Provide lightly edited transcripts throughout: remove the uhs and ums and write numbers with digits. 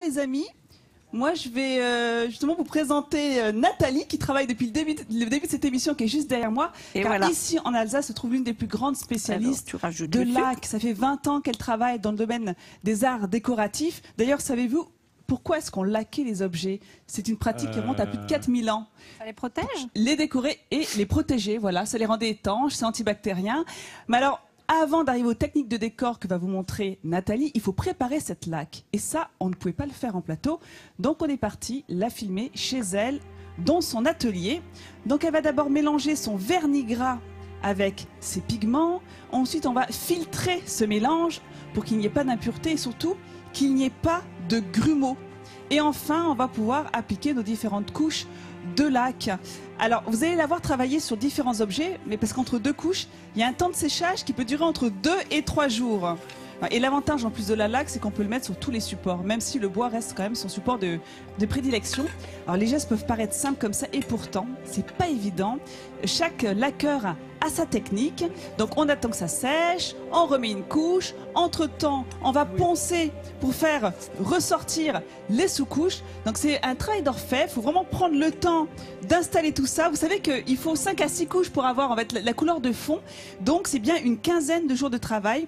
Les amis, moi je vais justement vous présenter Nathalie qui travaille depuis le début de cette émission qui est juste derrière moi. Et car voilà. Ici en Alsace se trouve l'une des plus grandes spécialistes de lac. Ça fait 20 ans qu'elle travaille dans le domaine des arts décoratifs. D'ailleurs, savez-vous pourquoi est-ce qu'on laquait les objets? C'est une pratique qui remonte à plus de 4000 ans. Ça les protège? Les décorer et les protéger, voilà. Ça les rendait étanches, c'est antibactérien. Mais alors, avant d'arriver aux techniques de décor que va vous montrer Nathalie, il faut préparer cette laque. Et ça, on ne pouvait pas le faire en plateau. Donc on est parti la filmer chez elle, dans son atelier. Donc elle va d'abord mélanger son vernis gras avec ses pigments. Ensuite, on va filtrer ce mélange pour qu'il n'y ait pas d'impureté et surtout qu'il n'y ait pas de grumeaux. Et enfin, on va pouvoir appliquer nos différentes couches de laque. Alors, vous allez la voir travailler sur différents objets, mais parce qu'entre deux couches, il y a un temps de séchage qui peut durer entre 2 et 3 jours. Et l'avantage en plus de la laque, c'est qu'on peut le mettre sur tous les supports, même si le bois reste quand même son support de prédilection. Alors les gestes peuvent paraître simples comme ça, et pourtant, c'est pas évident. Chaque laqueur a sa technique. Donc on attend que ça sèche, on remet une couche. Entre-temps, on va poncer pour faire ressortir les sous-couches. Donc c'est un travail d'orfèvre. Il faut vraiment prendre le temps d'installer tout ça. Vous savez qu'il faut 5 à 6 couches pour avoir en fait la couleur de fond. Donc c'est bien une quinzaine de jours de travail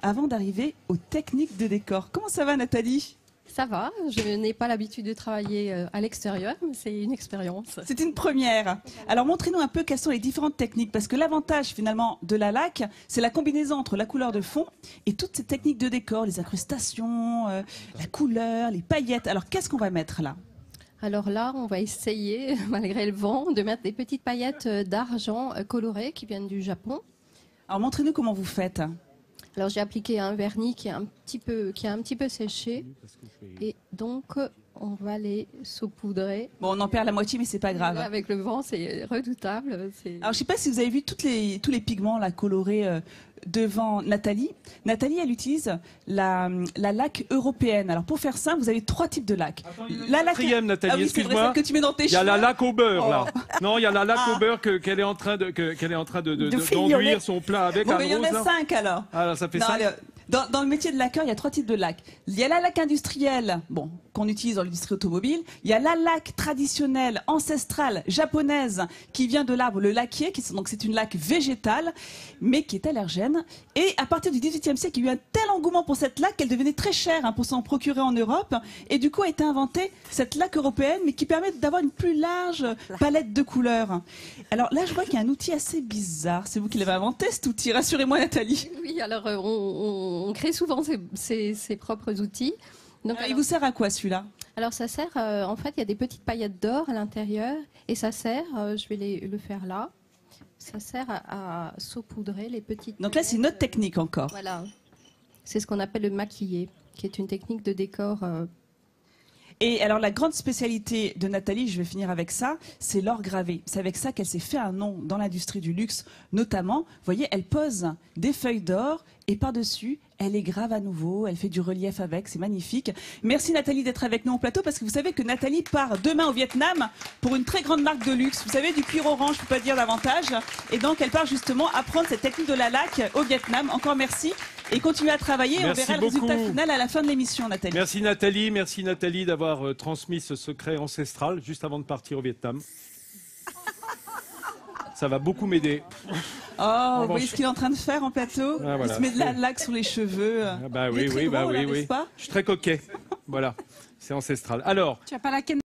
avant d'arriver aux techniques de décor. Comment ça va, Nathalie? Ça va, je n'ai pas l'habitude de travailler à l'extérieur, mais c'est une expérience. C'est une première. Alors montrez-nous un peu quelles sont les différentes techniques, parce que l'avantage finalement de la laque, c'est la combinaison entre la couleur de fond et toutes ces techniques de décor, les incrustations, la couleur, les paillettes. Alors qu'est-ce qu'on va mettre là? Alors là, on va essayer, malgré le vent, de mettre des petites paillettes d'argent colorées qui viennent du Japon. Alors montrez-nous comment vous faites. Alors j'ai appliqué un vernis qui a un petit peu séché et donc on va les saupoudrer. Bon, on en perd la moitié, mais c'est pas grave. Avec le vent, c'est redoutable. Alors je sais pas si vous avez vu tous les pigments là colorés devant Nathalie. Nathalie, elle utilise la laque européenne. Alors pour faire simple, vous avez 3 types de laque. La quatrième, Nathalie, oui, excuse-moi. Que tu mets dans tes il y a cheveux. la laque au beurre là. Non, il y a la laque au beurre qu'elle est en train d'enduire son plat avec. Bon, mais il y en a là. 5 alors. Alors ça fait Non, 5. allez, dans le métier de laqueur, il y a 3 types de laque. Il y a la laque industrielle, bon, qu'on utilise dans l'industrie automobile. Il y a la laque traditionnelle, ancestrale, japonaise, qui vient de l'arbre, le laquier, donc c'est une laque végétale, mais qui est allergène. Et à partir du XVIIIe siècle, il y a eu un tel engouement pour cette laque qu'elle devenait très chère pour s'en procurer en Europe. Et du coup, a été inventée cette laque européenne, mais qui permet d'avoir une plus large palette de couleurs. Alors là, je vois qu'il y a un outil assez bizarre. C'est vous qui l'avez inventé, cet outil. Rassurez-moi, Nathalie. Oui, alors on crée souvent ses propres outils. Donc, Il vous sert à quoi celui-là? Alors ça sert, en fait, il y a des petites paillettes d'or à l'intérieur et ça sert, je vais le faire là, ça sert à saupoudrer les petites. Donc là, c'est une autre technique encore. Voilà, c'est ce qu'on appelle le maquillé, qui est une technique de décor. Et alors la grande spécialité de Nathalie, je vais finir avec ça, c'est l'or gravé. C'est avec ça qu'elle s'est fait un nom dans l'industrie du luxe, notamment. Vous voyez, elle pose des feuilles d'or et par-dessus, elle est grave à nouveau, elle fait du relief avec, c'est magnifique. Merci Nathalie d'être avec nous en plateau, parce que vous savez que Nathalie part demain au Vietnam pour une très grande marque de luxe. Vous savez, du cuir orange, je ne peux pas dire davantage. Et donc elle part justement apprendre cette technique de la laque au Vietnam. Encore merci. Et continuez à travailler, Merci on verra beaucoup. le résultat final à la fin de l'émission, Nathalie. Merci Nathalie d'avoir transmis ce secret ancestral juste avant de partir au Vietnam. Ça va beaucoup m'aider. Oh, vous voyez ce qu'il est en train de faire en plateau? Ah, voilà. Il se met de la laque sur les cheveux. Ah, bah Il est oui, très oui, gros, là, oui. n'est-ce pas? Je suis très coquet. Voilà, c'est ancestral. Alors. Tu as pas la